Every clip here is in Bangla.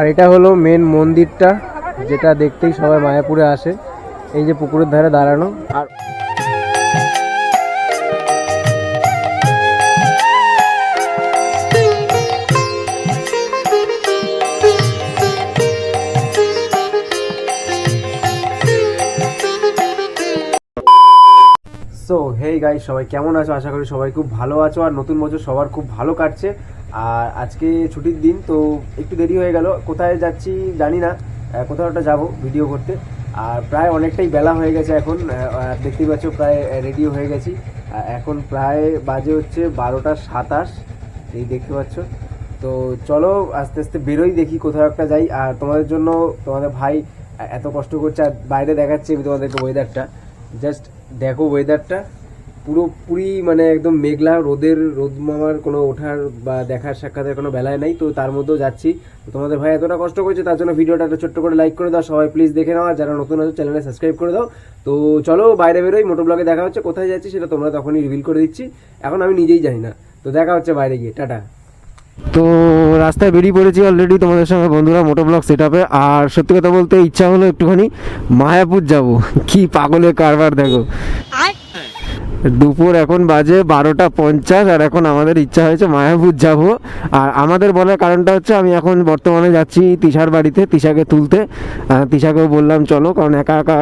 আর এটা হলো মেন মন্দিরটা, যেটা দেখতেই সবাই মায়াপুরে আসে। এই যে পুকুরের ধারে দাঁড়ানো। আর সো হেই গাইস, সবাই কেমন আছো? আশা করি সবাই খুব ভালো আছো আর নতুন বছর সবার খুব ভালো কাটছে। আর আজকে ছুটির দিন, তো একটু দেরি হয়ে গেল। কোথায় যাচ্ছি জানি না, কোথাও একটা যাবো ভিডিও করতে। আর প্রায় অনেকটাই বেলা হয়ে গেছে এখন, দেখতেই পাচ্ছ প্রায় রেডি হয়ে গেছি। এখন প্রায় বাজে হচ্ছে 12:27, এই দেখতে পাচ্ছ। তো চলো আস্তে আস্তে বেরোই, দেখি কোথাও একটা যাই। আর তোমাদের জন্য তোমাদের ভাই এত কষ্ট করছে। আর বাইরে দেখাচ্ছি আমি তোমাদেরকে ওয়েদারটা, জাস্ট দেখো ওয়েদারটা পুরোপুরি মানে একদম মেঘলা, রোদ মামার কোনো ওঠার বা দেখার সাক্ষাতের কোনো বেলায় নাই। তো তার মধ্যেও যাচ্ছি। তো তোমাদের ভাই এতটা কষ্ট করছে, তার জন্য ভিডিওটা একটা ছোট্ট করে লাইক করে দাও সবাই, প্লিজ দেখে নাও। আর যারা নতুন আছে চ্যানেলে সাবস্ক্রাইব করে দাও। তো চলো বাইরে বেরোই, মোটো ব্লগে দেখা হচ্ছে। কোথায় যাচ্ছি সেটা তোমরা তখনই রিভিল করে দিচ্ছি, এখন আমি নিজেই জানি না। তো দেখা হচ্ছে বাইরে গিয়ে, টাটা। তো রাস্তায় বেরিয়ে পড়েছি অলরেডি তোমাদের সঙ্গে বন্ধুরা, মোটো ব্লগ সেট আপে। আর সত্যি কথা বলতে ইচ্ছা হলো একটুখানি মায়াপুর যাব। কি পাগলের কারবার দেখো, দুপুর এখন বাজে 12:50 আর এখন আমাদের ইচ্ছা হয়েছে মায়াপুর যাব। আর আমাদের বলার কারণটা হচ্ছে আমি এখন বর্তমানে যাচ্ছি তিশার বাড়িতে, তিশাকে তুলতে। তিশাকেও বললাম চলো, কারণ একা একা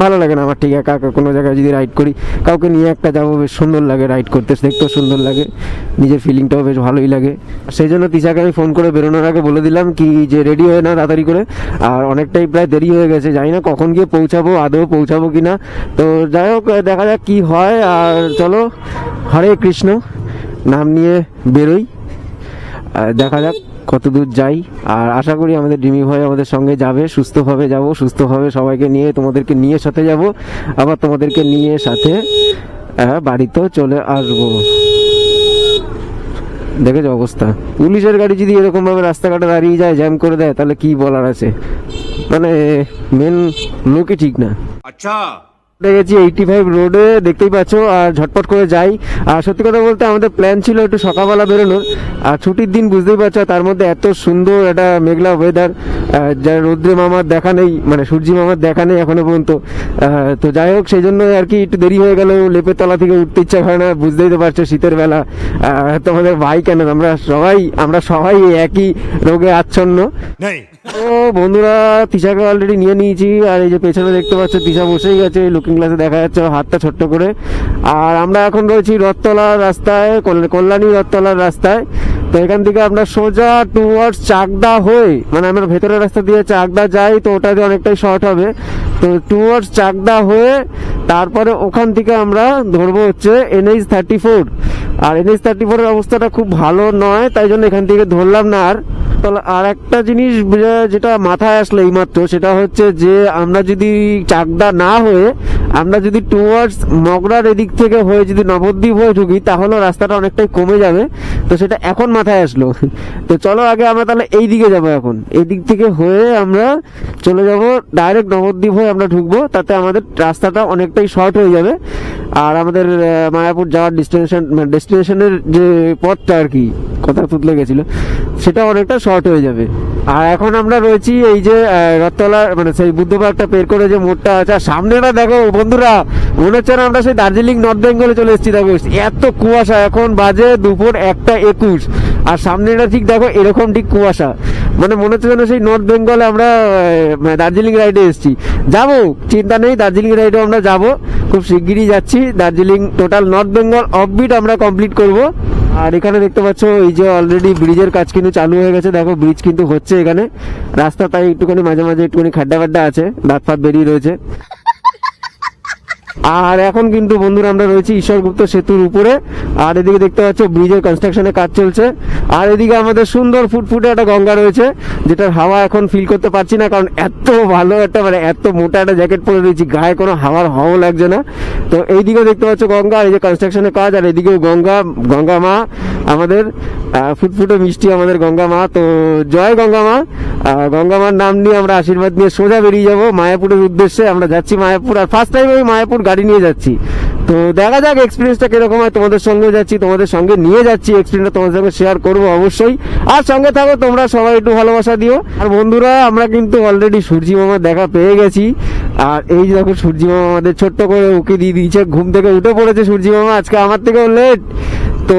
ভালো লাগে না আমার, ঠিক একা একা কোনো জায়গায় যদি রাইড করি, কাউকে নিয়ে একটা যাবো, বেশ সুন্দর লাগে রাইড করতে, দেখতেও সুন্দর লাগে, নিজের ফিলিংটাও বেশ ভালোই লাগে। সেই জন্য তিশাকে আমি ফোন করে বেরোনোর আগে বলে দিলাম কি যে রেডি হয়ে না তাড়াতাড়ি করে। আর অনেকটাই প্রায় দেরি হয়ে গেছে, জানি না কখন গিয়ে পৌঁছাবো, আদৌ পৌঁছাবো কি না। তো যাই হোক, দেখা যাক কি হয়। আর চলো, হরে কৃষ্ণ নাম নিয়ে বেরোই, দেখা যাক কত দূর যাই। আর আশা করি আমাদের ডিমি ভাই আমাদের সঙ্গে যাবে, সুস্থভাবে যাব, সুস্থভাবে সবাইকে নিয়ে, তোমাদেরকে নিয়ে সাথে যাব, আবার তোমাদেরকে নিয়ে সাথে বাড়িতেও চলে আসবো। দেখেছো অবস্থা, পুলিশের গাড়ি যদি এরকম ভাবে রাস্তাঘাটে দাঁড়িয়ে যায়, জ্যাম করে দেয়, তাহলে কি বলার আছে। মানে মেন লোকই ঠিক না। আচ্ছা, গেছি 85 রোডে, দেখতেই পাচ্ছ। আর ঝটপট করে যাই। আর সত্যি কথা বলতে আমাদের প্ল্যান ছিল একটু সকালবেলা বেরোনোর, আর ছুটির দিন বুঝতেই পারছো, তার মধ্যে এত সুন্দর একটা মেঘলা ওয়েদার, যা রৌদ্রে মামার দেখা নেই, মানে সূর্যি মামার দেখা নেই এখনো পর্যন্ত। তো যাই হোক, সেই জন্য আর কি একটু দেরি হয়ে গেল, লেপের তলা থেকে উঠতে ইচ্ছা হয় না, বুঝতেই তো পারছো শীতের বেলা। তোমাদের ভাই কেন, আমরা সবাই একই রোগে আচ্ছন্ন। তো বন্ধুরা, তিশাকে অলরেডি নিয়ে নিয়েছি। আর এই যে পেছনে দেখতে পাচ্ছ তিশা বসেই গেছে, লুকিং গ্লাসে দেখা যাচ্ছে হাতটা ছোট্ট করে। আর আমরা এখন রয়েছি রথতলার রাস্তায়, কল্যাণী রথতলার রাস্তায়। তো এখান থেকে আমরা সোজা টুয়ার্ডস চাকদা হয়ে, মানে আমরা ভেতরের রাস্তা দিয়ে চাকদা যাই, তো ওটা দিয়ে অনেকটাই শর্ট হবে। তো টুয়ার্ডস চাকদা হয়ে তারপরে ওখান থেকে আমরা ধরবো হচ্ছে NH-34। আর NH-34 এর অবস্থাটা খুব ভালো নয়, তাই জন্য এখান থেকে ধরলাম না। আর একটা জিনিস যেটা মাথায় আসলো এইমাত্র, সেটা হচ্ছে যে আমরা যদি চাকদা না হয়ে আমরা যদি টুয়ার্ডস মগরার এদিক থেকে হয়ে যদি নবদ্বীপ হয়ে ঢুকি, তাহলে রাস্তাটা অনেকটাই কমে যাবে। তো সেটা এখন মাথায় আসলো। তো চলো আগে আমরা তাহলে এই দিকে যাবো, এখন এই দিক থেকে হয়ে আমরা চলে যাব ডাইরেক্ট নবদ্বীপ হয়ে আমরা ঢুকবো, তাতে আমাদের রাস্তাটা অনেকটাই শর্ট হয়ে যাবে। আর আমাদের মায়াপুর যাওয়ার ডেস্টিনেশনের যে পথটা আর কি, কথা তুতলে গেছিল, সেটা অনেকটা শর্ট হয়ে যাবে। আর এখন আমরা রয়েছি এই যে রথতলা, মানে সেই বুদ্ধ পার্কটা পের করে যে মোড়টা আছে। আর সামনেটা দেখো বন্ধুরা, মনে হচ্ছে না আমরা সেই দার্জিলিং নর্থ বেঙ্গলে চলে এসেছি। দেখো এত কুয়াশা, এখন বাজে দুপুর 1:21, আর সামনেটা ঠিক দেখো এরকম ঠিক কুয়াশা, মানে মনে হচ্ছে যেন সেই নর্থ বেঙ্গলে আমরা দার্জিলিং রাইডে এসেছি। যাবো, চিন্তা নেই, দার্জিলিং রাইডেও আমরা যাবো, খুব শিগগিরই যাচ্ছি। Darjeeling total north Bengal offbeat আমরা কমপ্লিট করব। আর এখানে দেখতে পাচ্ছ এই যে অলরেডি ব্রিজের কাজ কিন্তু চালু হয়ে গেছে, দেখো ব্রিজ কিন্তু হচ্ছে এখানে। রাস্তা তাই একটুখানি মাঝে মাঝে একটুখানি খাড্ডা ফাড্ডা আছে, দাঁত ফাত বেরিয়ে রয়েছে। আর এখন কিন্তু বন্ধুরা আমরা রয়েছি ঈশ্বরগুপ্ত সেতুর উপরে। আর এদিকে দেখতে পাচ্ছ ব্রিজের কনস্ট্রাকশনের কাজ চলছে। আর এদিকে আমাদের সুন্দর ফুটফুটে একটা গঙ্গা রয়েছে, যেটার হাওয়া এখন ফিল করতে পারছি না, কারণ এত ভালো একটা, মানে এত মোটা একটা জ্যাকেট পরে রয়েছি, গায়ে কোনো হাওয়ার হাওয়া লাগছে না। তো এইদিকেও দেখতে পাচ্ছ গঙ্গা, এই যে কনস্ট্রাকশনের কাজ, আর এদিকেও গঙ্গা মা আমাদের, ফুটফুটে মিষ্টি আমাদের গঙ্গা মা। তো জয় গঙ্গা মা। গঙ্গা মার নাম নিয়ে আমরা আশীর্বাদ নিয়ে সোজা বেরিয়ে যাবো মায়াপুরের উদ্দেশ্যে। আমরা যাচ্ছি মায়াপুর, আর ফার্স্ট টাইম আমি মায়াপুর গাড়ি নিয়ে যাচ্ছি। তো দেখা যাক এক্সপিরিয়েন্সটা কিরকম হয়। তোমাদের সঙ্গে যাচ্ছি, তোমাদের সঙ্গে নিয়ে যাচ্ছি, এক্সপিরিয়েন্সটা তোমাদের সঙ্গে শেয়ার করবো অবশ্যই। আর সঙ্গে থাকো তোমরা সবাই, একটু ভালোবাসা দিও। আর বন্ধুরা, আমরা কিন্তু অলরেডি সূর্যি মামার দেখা পেয়ে গেছি। আর এই যে দেখো সূর্যি মামা আমাদের ছোট্ট করে উকি দিয়ে দিয়েছে, ঘুম থেকে উঠে পড়েছে সূর্যি মামা, আজকে আমার থেকেও লেট। তো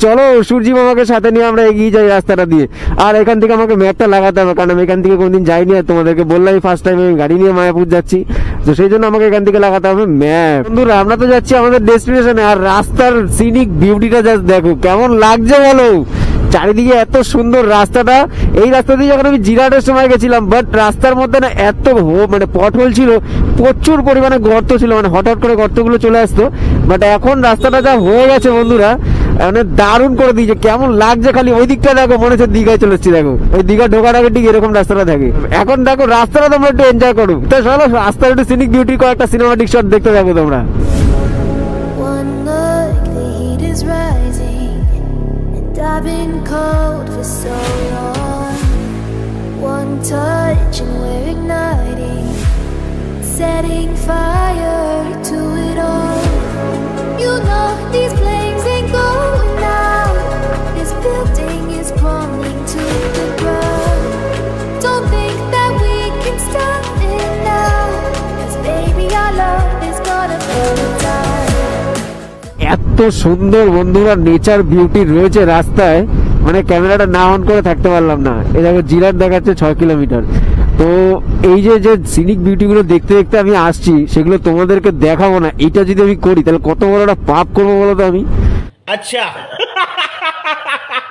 চলো সূর্যি মামাকে সাথে নিয়ে আমরা এগিয়ে যাই রাস্তাটা দিয়ে। আর এখান থেকে আমাকে ম্যাপটা লাগাতে হবে, কারণ আমি এখান থেকে কোনদিন যাইনি। আর তোমাদেরকে বললাম ফার্স্ট টাইম আমি গাড়ি নিয়ে মায়াপুর যাচ্ছি, তো সেই জন্য আমাকে এখান থেকে লাগাতে হবে ম্যাপ। বন্ধুরা, আমরা তো যাচ্ছি আমাদের ডেস্টিনেশনে, আর রাস্তার সিনিক বিউটিটা জাস্ট দেখো কেমন লাগছে বলো। চারিদিকে এত সুন্দর রাস্তাটা। এই রাস্তা দিয়ে যখন আমি জিরাটের সময় গেছিলাম, বাট রাস্তার মধ্যে না এত মানে পথহোল ছিল, প্রচুর পরিমাণে গর্ত ছিল, মানে হঠাৎ করে গর্তগুলো চলে আসতো। বাট এখন রাস্তাটা যা হয়ে গেছে বন্ধুরা, মানে দারুণ করে দিয়েছে। কেমন লাগছে খালি ওই দিকটা দেখো, মনে হচ্ছে দীঘায় চলে এসেছি। দেখো ওই দীঘা ঢোকার আগে ঠিক এরকম রাস্তাটা থাকে। এখন দেখো রাস্তাটা তোমরা একটু এনজয় করো। তো চলো রাস্তার একটু সিনিক বিউটি করে একটা সিনেমাটিক শট দেখতে থাকো তোমরা। I've been cold for so long. One touch and we're igniting, setting fire to it all. You know these flames ain't going out. This building is crumbling to the ground. Don't think that we can stop it now, 'cause baby our love is gonna burn down. এত সুন্দর বন্ধুরা নেচার বিউটি রয়েছে রাস্তায়, মানে ক্যামেরাটা না অন করে থাকতে পারলাম না। এই দেখো জিরাট দেখাচ্ছে 6 কিলোমিটার। তো এই যে যে সিনিক বিউটি গুলো দেখতে দেখতে আমি আসছি, সেগুলো তোমাদেরকে দেখাবো না। এটা যদি আমি করি তাহলে কত বড় একটা পাপ করবো বলো তো আমি। আচ্ছা,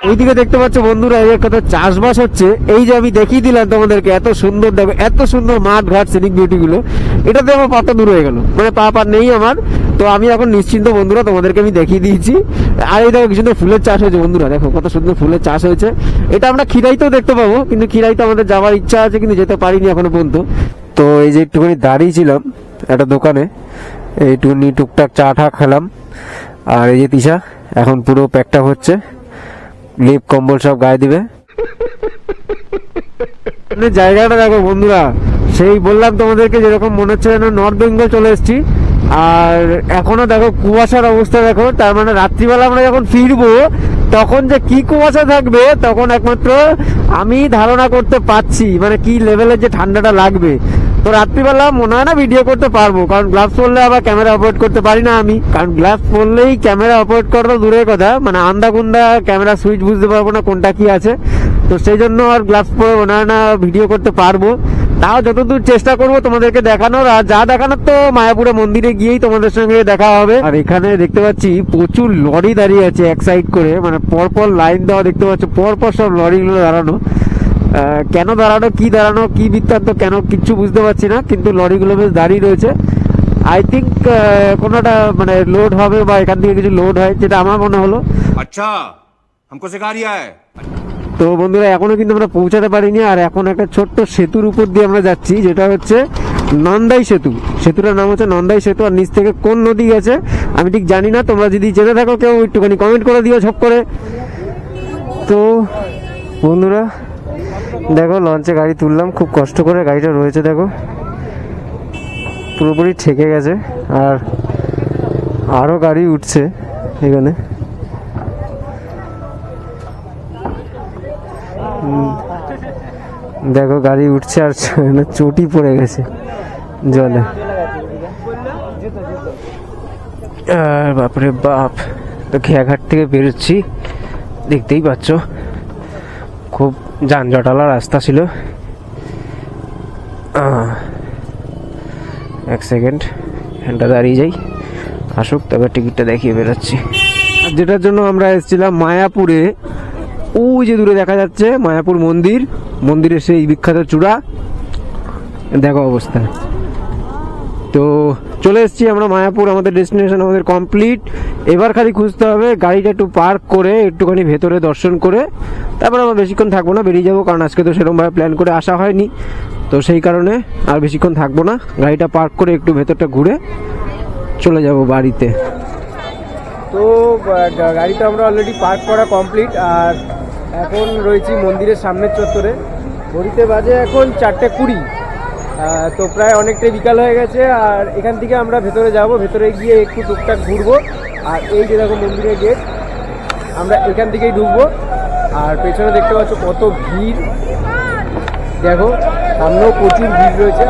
ওইদিকে দেখতে পাচ্ছ বন্ধুরা, এই কত চাষবাস হচ্ছে। এই যে আমি দেখিয়ে দিলাম তোমাদেরকে, এত সুন্দর দেখো, এত সুন্দর মাঠ ঘাট সিনিক বিউটি গুলো। এটাতে আমার পাটা দূর হয়ে গেল, মানে পা নেই আমার। তো আমি এখন নিশ্চিন্ত বন্ধুরা, তোমাদেরকে আমি দেখিয়ে দিয়েছি। আর এই দেখো কি সুন্দর ফুলের চাষ হয়েছে বন্ধুরা, দেখো কত সুন্দর ফুলের চাষ হয়েছে। এটা আমরা খিরাইতেও দেখতে পাবো, কিন্তু খিরাইতে আমাদের যাওয়ার ইচ্ছা আছে, কিন্তু যেতে পারিনি এখনো পর্যন্ত। তো এই যে একটুখানি দাঁড়িয়েছিলাম একটা দোকানে, এইটুকুনি টুকটাক চা টা খেলাম। আর এই যে তিশা এখন পুরো প্যাকটা হচ্ছে, লেপ কম্বল সব গায়ে দিবে। জায়গাটা দেখো বন্ধুরা, সেই বললাম তোমাদেরকে যেরকম মনে হচ্ছে যেন নর্থ বেঙ্গল চলে এসেছি। আর এখনো দেখো কুয়াশার অবস্থা দেখো, তার মানে রাত্রিবেলা আমরা যখন ফিরবো তখন যে কি কুয়াশা থাকবে, তখন একমাত্র আমি ধারণা করতে পারছি, মানে কি লেভেলের যে ঠান্ডাটা লাগবে। তো রাত্রিবেলা মনে হয় না ভিডিও করতে পারবো, কারণ গ্লাভস পরলে আবার ক্যামেরা অপারেট করতে পারি না আমি। কারণ গ্লাভস পরলেই ক্যামেরা অপারেট করা দূরের কথা, মানে আন্দা কুন্দা ক্যামেরা সুইচ বুঝতে পারবো না কোনটা কি আছে। তো সেই জন্য আর গ্লাভস পরে মনে হয় না ভিডিও করতে পারবো। তাও যতদূর চেষ্টা করবো তোমাদেরকে দেখানোর, আর যা দেখানোর তো মায়াপুরে মন্দিরে গিয়েই তোমাদের সঙ্গে দেখা হবে। আর এখানে দেখতে পাচ্ছি প্রচুর লরি দাঁড়িয়ে আছে এক সাইড করে, মানে পরপর লাইন দেওয়া দেখতে পাচ্ছ, পরপর সব লরিগুলো দাঁড়ানো। কেন দাঁড়ানো, কি বৃত্তান্ত, কেন কিচ্ছু বুঝতে পারছি না, কিন্তু লরিগুলো বেশ দাঁড়িয়ে রয়েছে। আই থিঙ্ক কোনোটা মানে লোড হবে, বা এখান থেকে কিছু লোড হয়, যেটা আমার মনে হলো। আচ্ছা, हमको सिखा रिया है। তো বন্ধুরা, এখনো কিন্তু আমরা পৌঁছাতে পারিনি। আর এখন একটা ছোট্ট সেতুর উপর দিয়ে আমরা যাচ্ছি, যেটা হচ্ছে নন্দাই সেতু। সেতুটার নাম হচ্ছে নন্দাই সেতু। আর নিচ থেকে কোন নদী গেছে আমি ঠিক জানি না, তোমরা যদি জেনে থাকো কেউ একটুখানি কমেন্ট করে দিও ঝপ করে। তো বন্ধুরা দেখো, লঞ্চে গাড়ি তুললাম, খুব কষ্ট করে গাড়িটা রয়েছে, দেখো পুরোপুরি ঠেকে গেছে। আর আরো গাড়ি উঠছে এখানে। দেখো গাড়ি উঠছে, আর চটি পড়ে গেছে জলে। আর বাপরে বাপ, তো খেয়াঘাট থেকে বেরোচ্ছি, দেখতেই পাচ্ছ খুব যানজটালা রাস্তা ছিল। এক সেকেন্ড, ফ্যানটা দাঁড়িয়ে যাই, আসুক তবে টিকিটটা দেখিয়ে বেরোচ্ছি। আর যেটার জন্য আমরা এসেছিলাম মায়াপুরে, ওই যে দূরে দেখা যাচ্ছে মায়াপুর মন্দির, মন্দিরের সেই বিখ্যাত চূড়া, দেখো অবস্থা। তো চলে এসেছি আমরা মায়াপুর, আমাদের ডেস্টিনেশন আমাদের কমপ্লিট। এবার খালি খুঁজতে হবে গাড়িটা একটু পার্ক করে, একটুখানি ভেতরে দর্শন করে, তারপর আমরা বেশিক্ষণ থাকবো না, বেরিয়ে যাবো। কারণ আজকে তো সেরকমভাবে প্ল্যান করে আসা হয়নি, তো সেই কারণে আর বেশিক্ষণ থাকবো না। গাড়িটা পার্ক করে একটু ভেতরটা ঘুরে চলে যাব বাড়িতে। তো গাড়িটা আমরা অলরেডি পার্ক করা কমপ্লিট। আর এখন রয়েছি মন্দিরের সামনের চত্বরে। ঘড়িতে বাজে এখন 4:20। তো প্রায় অনেকটাই বিকাল হয়ে গেছে, আর এখান থেকে আমরা ভেতরে যাব, ভেতরে গিয়ে একটু টুকটাক ঘুরবো। আর এই যে দেখো মন্দিরের গেট, আমরা এখান থেকেই ঢুকবো। আর পেছনে দেখতে পাচ্ছ কত ভিড়, দেখো সামনেও প্রচুর ভিড় রয়েছে।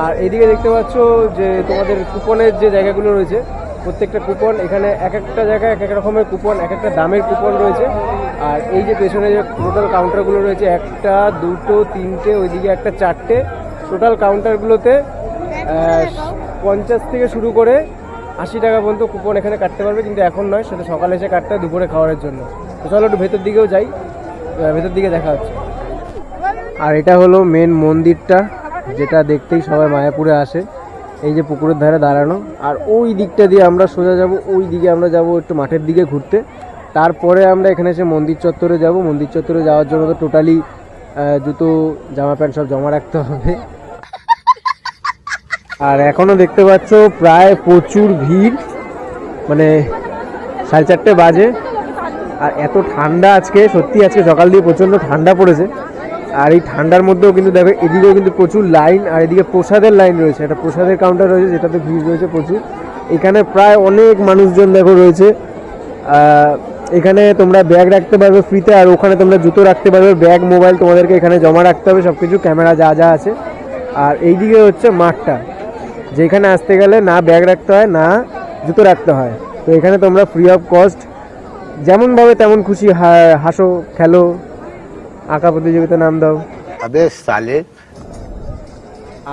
আর এইদিকে দেখতে পাচ্ছ যে তোমাদের কুপনের যে জায়গাগুলো রয়েছে, প্রত্যেকটা কুপন এখানে এক একটা জায়গায় এক এক রকমের কুপন, এক একটা দামের কুপন রয়েছে। আর এই যে পেছনে যে টোটাল কাউন্টারগুলো রয়েছে, একটা দুটো তিনটে, ওইদিকে একটা চারটে, টোটাল কাউন্টারগুলোতে 50 থেকে শুরু করে 80 টাকা পর্যন্ত কুপন এখানে কাটতে পারবে, কিন্তু এখন নয়, সেটা সকালে এসে কাটতে হয় দুপুরে খাওয়ার জন্য। তো চলো একটু ভেতর দিকেও যাই, ভেতর দিকে দেখা হচ্ছে। আর এটা হলো মেন মন্দিরটা, যেটা দেখতেই সবাই মায়াপুরে আসে। এই যে পুকুরের ধারে দাঁড়ানো, আর ওই দিকটা দিয়ে আমরা সোজা যাব, ওই দিকে আমরা যাব একটু মাঠের দিকে ঘুরতে। তারপরে আমরা এখানে এসে মন্দির চত্বরে যাব। মন্দির চত্বরে যাওয়ার জন্য তো টোটালি জুতো জামা প্যান্ট সব জমা রাখতে হবে। আর এখনো দেখতে পাচ্ছ প্রায় প্রচুর ভিড়, মানে 4:30 বাজে। আর এত ঠান্ডা আজকে, সত্যি আজকে সকাল দিয়ে প্রচণ্ড ঠান্ডা পড়েছে। আর এই ঠান্ডার মধ্যেও কিন্তু দেখো এদিকেও কিন্তু প্রচুর লাইন, আর এদিকে প্রসাদের লাইন রয়েছে, একটা প্রসাদের কাউন্টার রয়েছে যেটাতে ভিড় রয়েছে প্রচুর। এখানে প্রায় অনেক মানুষজন দেখো রয়েছে। এখানে তোমরা ব্যাগ রাখতে পারবে ফ্রিতে, আর ওখানে তোমরা জুতো রাখতে পারবে, ব্যাগ মোবাইল তোমাদেরকে এখানে জমা রাখতে হবে, সব কিছু ক্যামেরা যা যা আছে। আর এইদিকে হচ্ছে মাঠটা, যেখানে আসতে গেলে না ব্যাগ রাখতে হয় না জুতো রাখতে হয়। তো এখানে তোমরা ফ্রি অফ কস্ট যেমনভাবে তেমন খুশি হাসো, খেলো, আঁকা প্রতিযোগিতা নাম দাও। আবে সালে।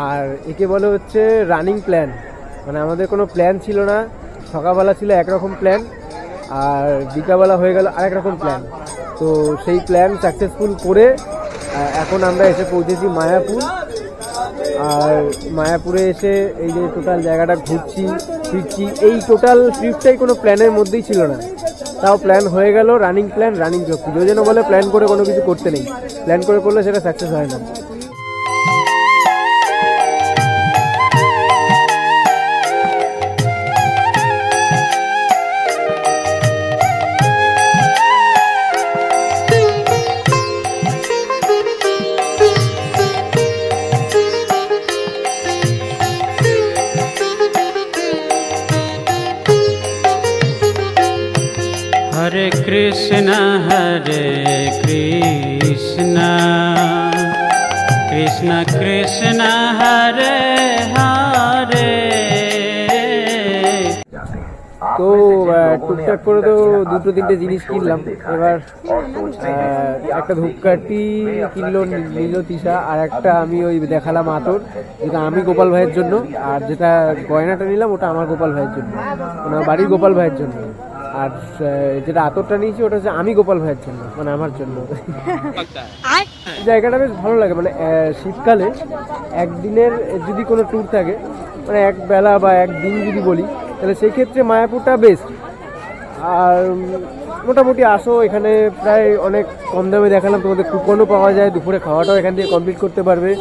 আর একে বলে হচ্ছে রানিং প্ল্যান, মানে আমাদের কোনো প্ল্যান ছিল না। সকালবেলা ছিল একরকম প্ল্যান, আর বিকালবেলা হয়ে গেল আরেক রকম প্ল্যান। তো সেই প্ল্যান সাকসেসফুল করে এখন আমরা এসে পৌঁছেছি মায়াপুর। আর মায়াপুরে এসে এই যে টোটাল জায়গাটা ঘুরছি ফিরছি, এই টোটাল ট্রিপটাই কোনো প্ল্যানের মধ্যেই ছিল না, তাও প্ল্যান হয়ে গেল। রানিং প্ল্যান, রানিং শক্তি। ওই জন্য বলে প্ল্যান করে কোনো কিছু করতে নেই, প্ল্যান করে করলে সেটা সাকসেস হয় না। हरे कृष्ण कृष्ण कृष्ण हरे हरे। তো টুকটাক করে তো দুটো তিনটে জিনিস কিনলাম। এবার একটা ধূপকাঠি কিনলো নিল তিশা, আর একটা আমি ওই দেখালাম আতর, যেটা আমি গোপাল ভাইয়ের জন্য, আর যেটা গয়নাটা নিলাম ওটা আমার গোপাল ভাইয়ের জন্য, মানে বাড়ির গোপাল ভাইয়ের জন্য। আর যেটা আতরটা নিয়েছি ওটা হচ্ছে আমি গোপাল ভাইয়ের জন্য, মানে আমার জন্য। জায়গাটা বেশ ভালো লাগে, মানে শীতকালে একদিনের যদি কোনো ট্যুর থাকে, মানে এক বেলা বা একদিন যদি বলি, তাহলে সেই ক্ষেত্রে মায়াপুরটা বেস্ট। আর মোটামুটি আসো, এখানে প্রায় অনেক কম দামে দেখালাম তোমাদের, কুপনও পাওয়া যায়, দুপুরে খাওয়াটাও এখান থেকে কমপ্লিট করতে পারবে।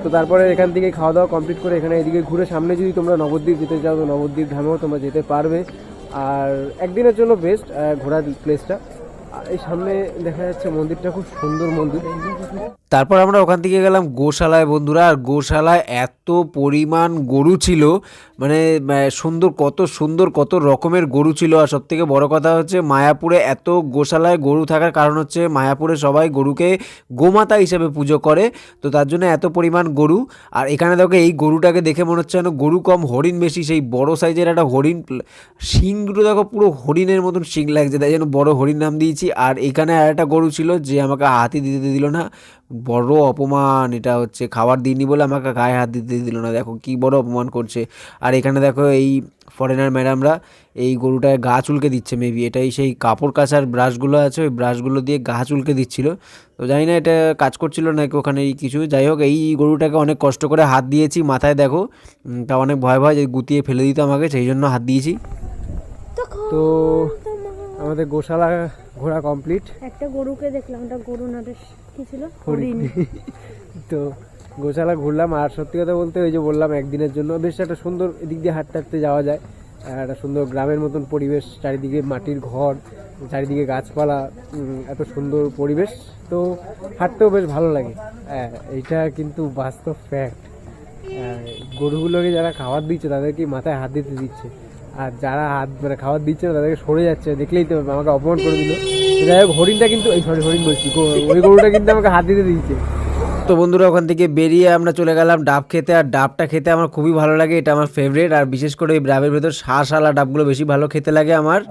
তো তারপরে এখান থেকে খাওয়া দাওয়া কমপ্লিট করে এখানে এদিকে ঘুরে সামনে যদি তোমরা নবদ্বীপ যেতে চাও, তো নবদ্বীপ ধামেও তোমরা যেতে পারবে। আর একদিনের জন্য বেস্ট ঘোরার প্লেসটা। আর এই সামনে দেখা যাচ্ছে মন্দিরটা, খুব সুন্দর মন্দির। তারপর আমরা ওখান থেকে গেলাম গোশালায় বন্ধুরা। আর গোশালায় এত পরিমাণ গরু ছিল, মানে সুন্দর, কত রকমের গরু ছিল। আর সব থেকে বড় কথা হচ্ছে মায়াপুরে এত গোশালায় গরু থাকার কারণ হচ্ছে মায়াপুরে সবাই গরুকে গোমাতা হিসেবে পুজো করে, তো তার জন্য এত পরিমাণ গরু। আর এখানে দেখো এই গরুটাকে দেখে মনে হচ্ছে যেন গরু কম হরিণ বেশি, সেই বড় সাইজের একটা হরিণ, শিংগুলো দেখো পুরো হরিণের মতন শিং লাগছে, তাই জন্য বড় হরিণ নাম দিয়েছি। আর এখানে আর একটা গরু ছিল যে আমাকে হাতই দিতে দিল না, বড় অপমান। এটা হচ্ছে খাবার দিইনি বলে আমাকে গায়ে হাত দিতে দিল না, দেখো কি বড় অপমান করছে। আর এখানে দেখো এই ফরেনার ম্যাডামরা এই গরুটায় গা চুলকে দিচ্ছে, মেবি এটাই সেই কাপড় কাচার ব্রাশগুলো আছে, ওই ব্রাশগুলো দিয়ে গা চুলকে দিচ্ছিল। তো জানি না এটা কাজ করছিল নাকি ওখানে কিছু, যাই হোক এই গরুটাকে অনেক কষ্ট করে হাত দিয়েছি, মাথায় দেখো তা অনেক ভয় ভয় যে গুতিয়ে ফেলে দিত আমাকে, সেই জন্য হাত দিয়েছি। তো আমাদের গোশালা ঘোরা কমপ্লিট। একটা গরুকে দেখলাম, একটা গরু না বেশ কি ছিল, হরিণ। তো গোশালা ঘুরলাম। আর সত্যি কথা বলতে ওই যে বললাম একদিনের জন্য বেশ একটা সুন্দর, এদিক দিয়ে হাঁটতে হাঁটতে যাওয়া যায়, একটা সুন্দর গ্রামের মতন পরিবেশ, চারিদিকে মাটির ঘর, চারিদিকে গাছপালা, এত সুন্দর পরিবেশ। তো হাঁটতেও বেশ ভালো লাগে, এইটা কিন্তু বাস্তব ফ্যাক্ট। গরুগুলোকে যারা খাবার দিচ্ছে তাদেরকে মাথায় হাত দিতে দিচ্ছে, আর যারা হাত মানে খাবার দিচ্ছে না তাদেরকে সরে যাচ্ছে, দেখলেই তো আমাকে অপমান করে দিল। যাই হোক, হরিণটা কিন্তু হরিণ বলছি, ওই গরুটা কিন্তু আমাকে হাত দিতে দিচ্ছে। তো বন্ধুরা ওখান থেকে বেরিয়ে আমরা চলে গেলাম ডাব খেতে, আর ডাবটা খেতে আমার খুবই ভালো লাগে, এটা আমার ফেভারিট। আর বিশেষ করে এই ডাবের ভেতর শাঁসালা ডাবগুলো বেশি ভালো খেতে লাগে আমার।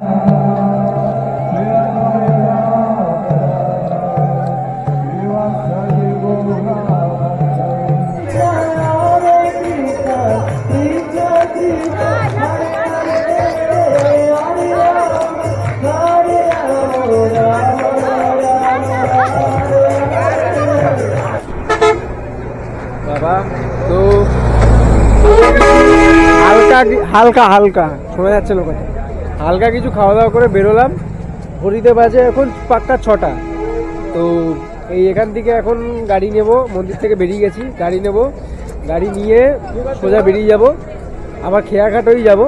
বাবা তো হালকা হালকা শোনা যাচ্ছে না কথা, হালকা কিছু খাওয়া দাওয়া করে বেরোলাম। ঘড়িতে বাজে এখন পাক্কা 6টা। তো এখান থেকে এখন গাড়ি নেব, মন্দির থেকে বেরিয়ে গেছি, গাড়ি নেব, গাড়ি নিয়ে সোজা বেরিয়ে যাব, আবার খেয়াঘাট যাব।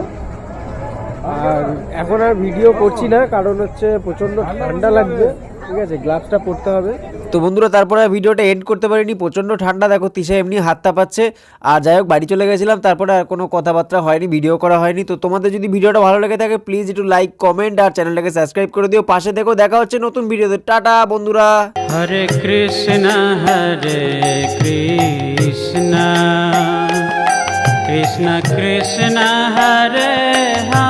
আর এখন আর ভিডিও করছি না, কারণ হচ্ছে প্রচণ্ড ঠান্ডা লাগবে, ঠিক আছে, গ্লাভসটা পরতে হবে। তো বন্ধুরা তারপরে ভিডিওটা এন্ড করতে পারিনি, প্রচণ্ড ঠান্ডা, দেখো তিশা এমনি হাত তাপাচ্ছে। আর যাই হোক বাড়ি চলে গেছিলাম, তারপরে আর কোনো কথাবার্তা হয়নি, ভিডিও করা হয়নি। তো তোমাদের যদি ভিডিওটা ভালো লেগে থাকে প্লিজ একটু লাইক কমেন্ট আর চ্যানেলটাকে সাবস্ক্রাইব করে দিও, পাশে দেখো। দেখা হচ্ছে নতুন ভিডিওতে, টাটা বন্ধুরা। হরে কৃষ্ণ কৃষ্ণ কৃষ্ণ হরে হরে।